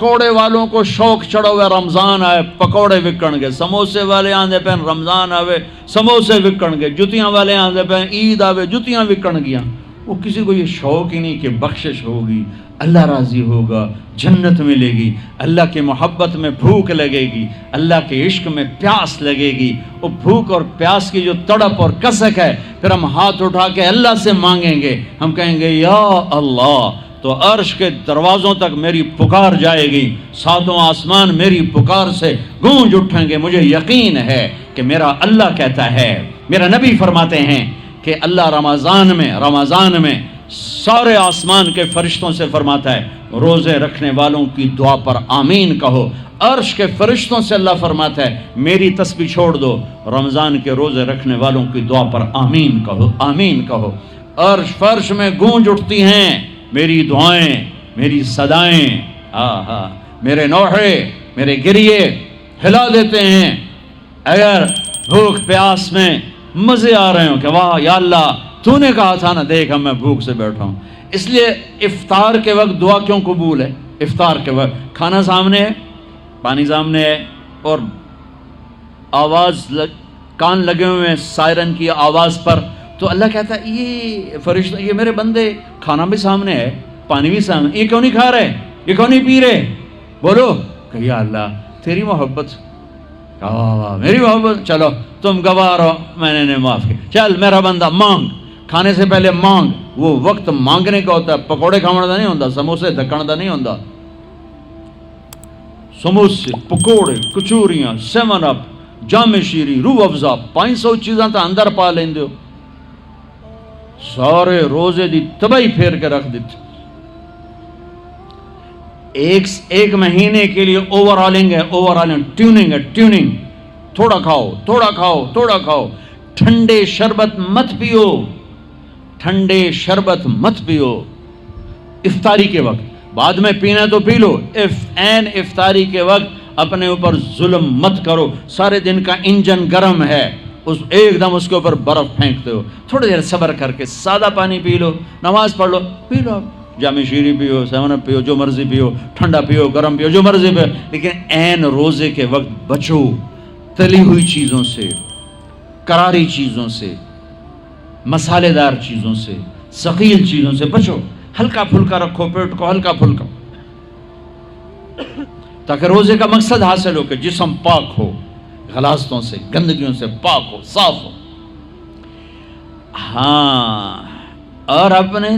پکوڑے والوں کو شوق چڑھا ہوا رمضان آئے پکوڑے وکن گے، سموسے والے آندے پہ رمضان آوے سموسے وکن گے، جتیاں والے آندے پہ عید آوے جتیاں وکن گیا۔ وہ کسی کو یہ شوق ہی نہیں کہ بخشش ہوگی، اللہ راضی ہوگا، جنت ملے گی، اللہ کی محبت میں بھوک لگے گی، اللہ کے عشق میں پیاس لگے گی۔ وہ بھوک اور پیاس کی جو تڑپ اور کسک ہے، پھر ہم ہاتھ اٹھا کے اللہ سے مانگیں گے، ہم کہیں گے یا اللہ، تو عرش کے دروازوں تک میری پکار جائے گی، ساتوں آسمان میری پکار سے گونج اٹھیں گے۔ مجھے یقین ہے کہ میرا اللہ کہتا ہے، میرا نبی فرماتے ہیں کہ اللہ رمضان میں سارے آسمان کے فرشتوں سے فرماتا ہے روزے رکھنے والوں کی دعا پر آمین کہو۔ عرش کے فرشتوں سے اللہ فرماتا ہے میری تسبیح چھوڑ دو، رمضان کے روزے رکھنے والوں کی دعا پر آمین کہو، آمین کہو۔ عرش فرش میں گونج اٹھتی ہیں میری دعائیں، میری صدائیں، میرے نوحے، میرے گریے ہلا دیتے ہیں۔ اگر بھوک پیاس میں مزے آ رہے ہوں کہ واہ یا اللہ تو نے کہا تھا نا، دیکھ میں بھوک سے بیٹھا ہوں۔ اس لیے افطار کے وقت دعا کیوں قبول ہے؟ افطار کے وقت کھانا سامنے ہے، پانی سامنے ہے، اور آواز کان لگے ہوئے ہیں سائرن کی آواز پر، تو اللہ کہتا ہے یہ فرشتہ، یہ میرے بندے، کھانا بھی سامنے ہے، پانی بھی سامنے، یہ کیوں نہیں کھا رہے، یہ کیوں نہیں پی رہے؟ بولو کہ یا اللہ تیری محبت، میری محبت، چلو تم گواہ رہو، میں نے معاف کیا، چل میرا بندہ مانگ، کھانے سے پہلے مانگ۔ وہ وقت مانگنے کا ہوتا ہے، پکوڑے کھانے کا نہیں ہوتا، سموسے دھکن کا نہیں ہوتا۔ سموسے، پکوڑے، کچوریاں، سیون اپ، جام شیری، روح افزا، 500 چیزاں تو اندر پا لیندے ہو، سارے روزے دی تباہی پھیر کے رکھ دیتے۔ ایک مہینے کے لیے اوور آلنگ ہے، ٹیوننگ ہے، ٹیوننگ، تھوڑا کھاؤ، تھوڑا کھاؤ، تھوڑا کھاؤ، ٹھنڈے شربت مت پیو، ٹھنڈے شربت مت پیو افطاری کے وقت، بعد میں پینا تو پی لو، این افطاری کے وقت اپنے اوپر ظلم مت کرو۔ سارے دن کا انجن گرم ہے، ایک دم اس کے اوپر برف پھینکتے ہو، تھوڑی دیر صبر کر کے سادہ پانی پی لو، نماز پڑھ لو، پی لو، جامع شیری پیو، سیون اپ پیو، جو مرضی پیو، ٹھنڈا پیو، گرم پیو، جو مرضی پیو، لیکن این روزے کے وقت بچو تلی ہوئی چیزوں سے، کراری چیزوں سے، مسالے دار چیزوں سے، ثقیل چیزوں سے بچو، ہلکا پھلکا رکھو پیٹ کو، ہلکا پھلکا، تاکہ روزے کا مقصد حاصل ہو کہ جسم پاک ہو، غلاظتوں سے، گندگیوں سے پاک ہو، صاف ہو۔ ہاں، اور اپنے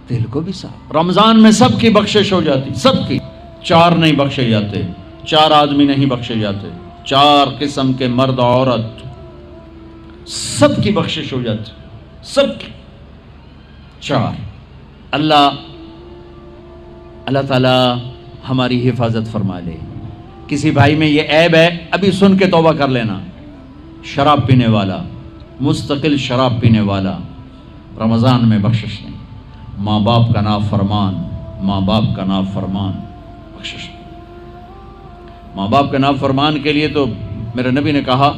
دل کو بھی صاف۔ رمضان میں سب کی بخشش ہو جاتی، سب کی، 4 نہیں بخشے جاتے، 4 آدمی نہیں بخشے جاتے، 4 قسم کے مرد عورت، سب کی بخشش ہو جاتی، سب کی، 4۔ اللہ تعالی ہماری حفاظت فرما لے۔ کسی بھائی میں یہ عیب ہے، ابھی سن کے توبہ کر لینا، شراب پینے والا، مستقل شراب پینے والا، رمضان میں بخشش نہیں، ماں باپ کا نافرمان، ماں باپ کا نافرمان، بخشش نہیں۔ ماں باپ کا نافرمان کے لیے تو میرے نبی نے کہا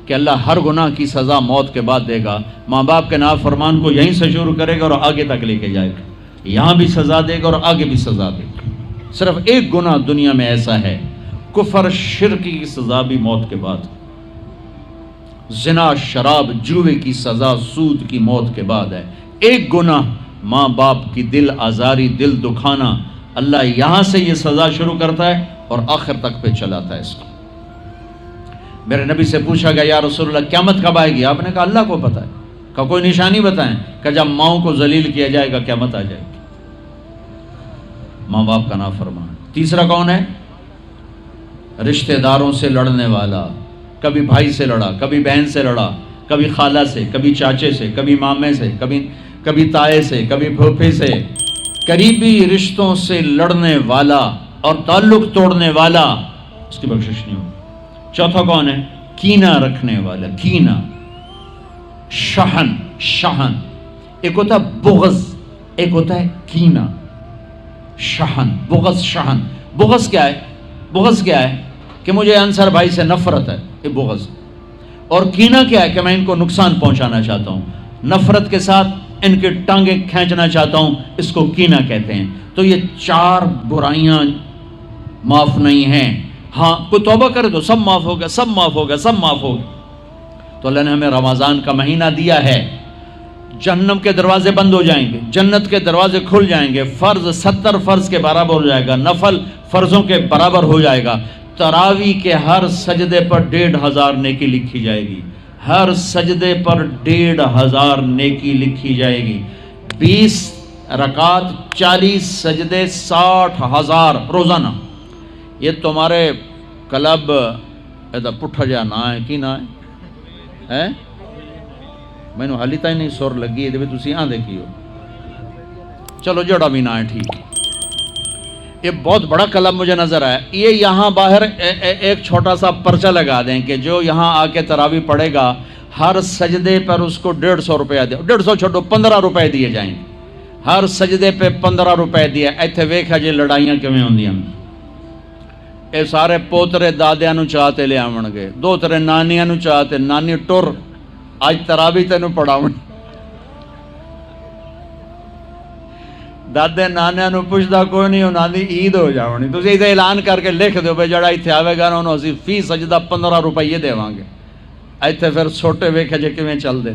کہ اللہ ہر گناہ کی سزا موت کے بعد دے گا۔ ماں باپ کے نافرمان کو یہیں سے شروع کرے گا اور آگے تک لے کے جائے گا، یہاں بھی سزا دے گا اور آگے بھی سزا دے گا۔ صرف ایک گناہ دنیا میں ایسا ہے، کفر شرک کی سزا بھی موت کے بعد، زنا، شراب، جوے کی سزا، سود کی موت کے بعد ہے۔ ایک گناہ ماں باپ کی دل آزاری، دل دکھانا، اللہ یہاں سے یہ سزا شروع کرتا ہے اور آخر تک پہ چلاتا ہے اس کو۔ میرے نبی سے پوچھا گیا یا رسول اللہ قیامت کب آئے گی؟ آپ نے کہا اللہ کو پتہ ہے۔ کہ کوئی نشانی بتائیں؟ کہ جب ماؤں کو ذلیل کیا جائے گا قیامت آ جائے گی۔ ماں باپ کا نافرمان۔ تیسرا کون ہے؟ رشتہ داروں سے لڑنے والا، کبھی بھائی سے لڑا، کبھی بہن سے لڑا، کبھی خالہ سے، کبھی چاچے سے، کبھی مامے سے، کبھی تائے سے، کبھی پھوپھی سے، قریبی رشتوں سے لڑنے والا اور تعلق توڑنے والا، اس کی بخشش نہیں ہوگی۔ چوتھا کون ہے؟ کینہ رکھنے والا، کینہ، شحن، ایک ہوتا ہے بغض، ایک ہوتا ہے کینہ، شحن، بغض، شحن۔ بغض کیا ہے؟ بغض کیا ہے؟ کہ مجھے انصر بھائی سے نفرت ہے، یہ بغض۔ اور کینہ کیا ہے؟ کہ میں ان کو نقصان پہنچانا چاہتا ہوں، نفرت کے ساتھ ان کے ٹانگیں کھینچنا چاہتا ہوں، اس کو کینہ کہتے ہیں۔ تو یہ 4 برائیاں معاف نہیں ہیں. ہاں کوئی توبہ کرے تو سب معاف ہو گیا، سب معاف ہو گیا، سب معاف ہو گیا. تو اللہ نے ہمیں رمضان کا مہینہ دیا ہے، جہنم کے دروازے بند ہو جائیں گے، جنت کے دروازے کھل جائیں گے، فرض 70 فرض کے برابر ہو جائے گا، نفل فرضوں کے برابر ہو جائے گا. تراویح کے ہر سجدے پر 1500 نیکی لکھی جائے گی، ہر سجدے پر 1500 نیکی لکھی جائے گی. 20 رکعت 40 سجدے 60,000 روزانہ. یہ تمہارے کلب ایدا پٹھا جا نہ ہے کی نہ ہے مینوں حالی تھی نہیں سر لگی یہ تھی آدھے کی ہو. چلو جڑا بھی نہ ہے ٹھیک. یہ بہت بڑا کلب مجھے نظر آیا. یہ یہاں باہر ایک چھوٹا سا پرچہ لگا دیں کہ جو یہاں آ کے تراویح پڑھے گا ہر سجدے پر اس کو 150 روپیہ دے. 150 چھوڑو 15 روپے دیے جائیں. ہر سجدے پہ 15 روپے دیا. ایتھے ویکھا جی لڑائیاں کیویں ہوندیاں. اے سارے پوترے دادیاں نو چاہتے لے آون گے، 2-3 نانیاں نو چاہتے، نانی ٹر اج تراویح تینوں پڑھاون. دادے نانے نو پوچھدا کوئی نہیں، انہاں دی عید ہو جاونی. تسی ایسے اعلان کر کے لکھ دیو بھئی جڑا ایتھے آوے گا نا انہوں اسی فی سجدہ 15 روپے دیواں گے. ایتھے پھر چھوٹے ویکھے جے کیویں چل دے.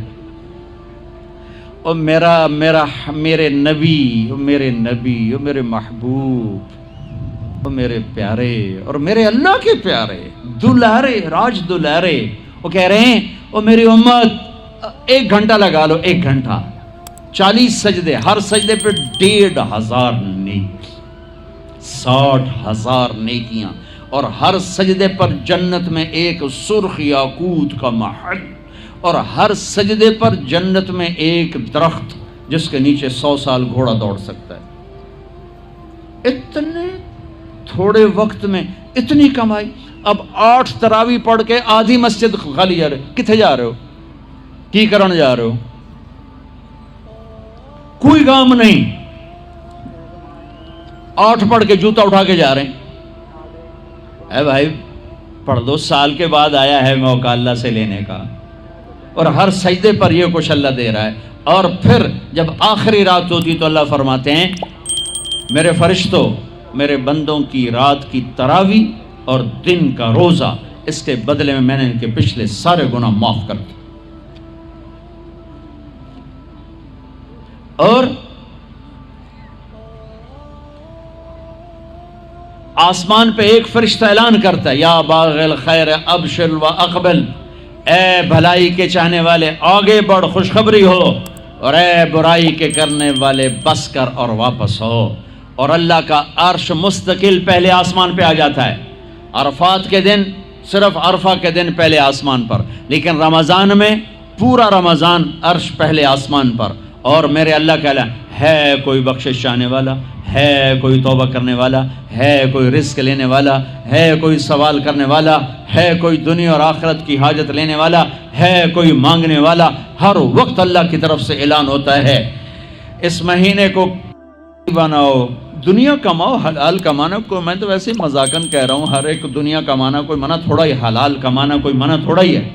او میرے نبی، او میرے نبی، او میرے محبوب، او میرے پیارے اور میرے اللہ کے پیارے دلارے راج دلارے، وہ کہہ رہے ہیں او میری امت 1 گھنٹہ لگا لو، 1 گھنٹہ 40 سجدے، ہر سجدے پہ 1500 نیکی، 60,000 نیکیاں. اور ہر سجدے پر جنت میں ایک سرخ یاقوت کا محل، اور ہر سجدے پر جنت میں ایک درخت جس کے نیچے 100 سال گھوڑا دوڑ سکتا ہے. اتنے تھوڑے وقت میں اتنی کمائی. اب 8 تراویح پڑھ کے آدھی مسجد خالی جا رہے. کتنے جا رہے ہو؟ کی کرن جا رہے ہو؟ کوئی کام نہیں. 8 پڑھ کے جوتا اٹھا کے جا رہے ہیں. اے بھائی پڑھ دو، سال کے بعد آیا ہے موقع اللہ سے لینے کا. اور ہر سجدے پر یہ کچھ اللہ دے رہا ہے. اور پھر جب آخری رات ہوتی تو اللہ فرماتے ہیں میرے فرشتوں، میرے بندوں کی رات کی تراویح اور دن کا روزہ، اس کے بدلے میں نے ان کے پچھلے سارے گناہ معاف کر دیے. اور آسمان پہ ایک فرشتہ اعلان کرتا ہے یا باغ الخیر ابشر و اقبل، اے بھلائی کے چاہنے والے آگے بڑھ خوشخبری ہو، اور اے برائی کے کرنے والے بس کر اور واپس ہو. اور اللہ کا عرش مستقل پہلے آسمان پہ آ جاتا ہے. عرفات کے دن صرف عرفہ کے دن پہلے آسمان پر، لیکن رمضان میں پورا رمضان عرش پہلے آسمان پر. اور میرے اللہ کا اعلان ہے کوئی بخشش چاہنے والا، ہے کوئی توبہ کرنے والا، ہے کوئی رزق لینے والا، ہے کوئی سوال کرنے والا، ہے کوئی دنیا اور آخرت کی حاجت لینے والا، ہے کوئی مانگنے والا. ہر وقت اللہ کی طرف سے اعلان ہوتا ہے. اس مہینے کو بناؤ، دنیا کماؤ، حلال کمانا. کو میں تو ویسے مذاقن کہہ رہا ہوں، ہر ایک دنیا کمانا کوئی منع تھوڑا ہی، حلال کمانا کوئی منع تھوڑا ہی ہے.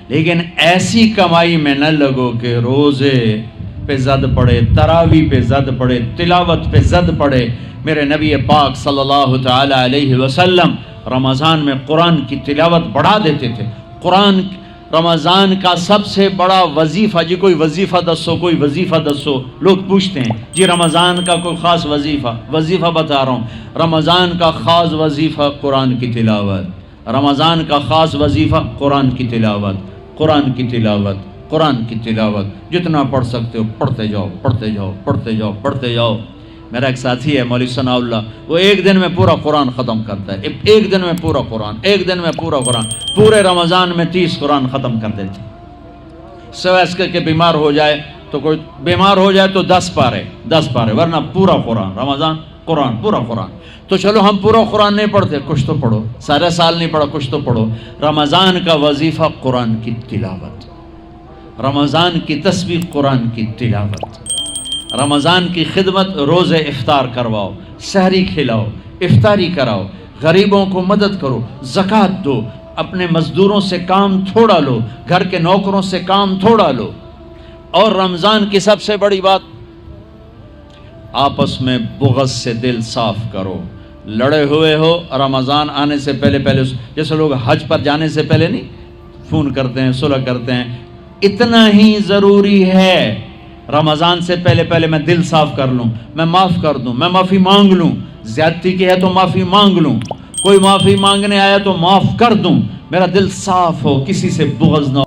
لیکن ایسی کمائی میں نہ لگو کہ روزے پہ زد پڑے، تراویح پہ زد پڑے، تلاوت پہ زد پڑے. میرے نبی پاک صلی اللہ تعالی علیہ وسلم رمضان میں قرآن کی تلاوت بڑھا دیتے تھے. قرآن رمضان کا سب سے بڑا وظیفہ، جی کوئی وظیفہ دسو، کوئی وظیفہ دسو. لوگ پوچھتے ہیں جی رمضان کا کوئی خاص وظیفہ بتا رہا ہوں. رمضان کا خاص وظیفہ قرآن کی تلاوت. رمضان کا خاص وظیفہ قرآن کی تلاوت، قرآن کی تلاوت، قرآن کی تلاوت. جتنا پڑھ سکتے ہو پڑھتے جاؤ، پڑھتے جاؤ، پڑھتے جاؤ، پڑھتے جاؤ. میرا ایک ساتھی ہے مولوی ثناء اللہ، وہ ایک دن میں پورا قرآن ختم کرتا ہے. ایک دن میں پورا قرآن، ایک دن میں پورا قرآن. پورے رمضان میں 30 قرآن ختم کر دیتے. سوائے اس کے بیمار ہو جائے تو کوئی بیمار ہو جائے تو 10 پارے، ورنہ پورا قرآن رمضان، قرآن پورا قرآن. تو چلو ہم پورا قرآن نہیں پڑھتے، کچھ تو پڑھو. سارے سال نہیں پڑھا، کچھ تو پڑھو. رمضان کا وظیفہ قرآن کی تلاوت، رمضان کی تسبیح قرآن کی تلاوت. رمضان کی خدمت، روزے افطار کرواؤ، سحری کھلاؤ، افطاری کراؤ، غریبوں کو مدد کرو، زکوٰۃ دو، اپنے مزدوروں سے کام تھوڑا لو، گھر کے نوکروں سے کام تھوڑا لو. اور رمضان کی سب سے بڑی بات، آپس میں بغض سے دل صاف کرو، لڑے ہوئے ہو رمضان آنے سے پہلے جیسے لوگ حج پر جانے سے پہلے نہیں فون کرتے ہیں، صلح کرتے ہیں، اتنا ہی ضروری ہے رمضان سے پہلے میں دل صاف کر لوں، میں معاف کر دوں، میں معافی مانگ لوں، زیادتی کی ہے تو معافی مانگ لوں، کوئی معافی مانگنے آیا تو معاف کر دوں، میرا دل صاف ہو، کسی سے بغض نہ ہو۔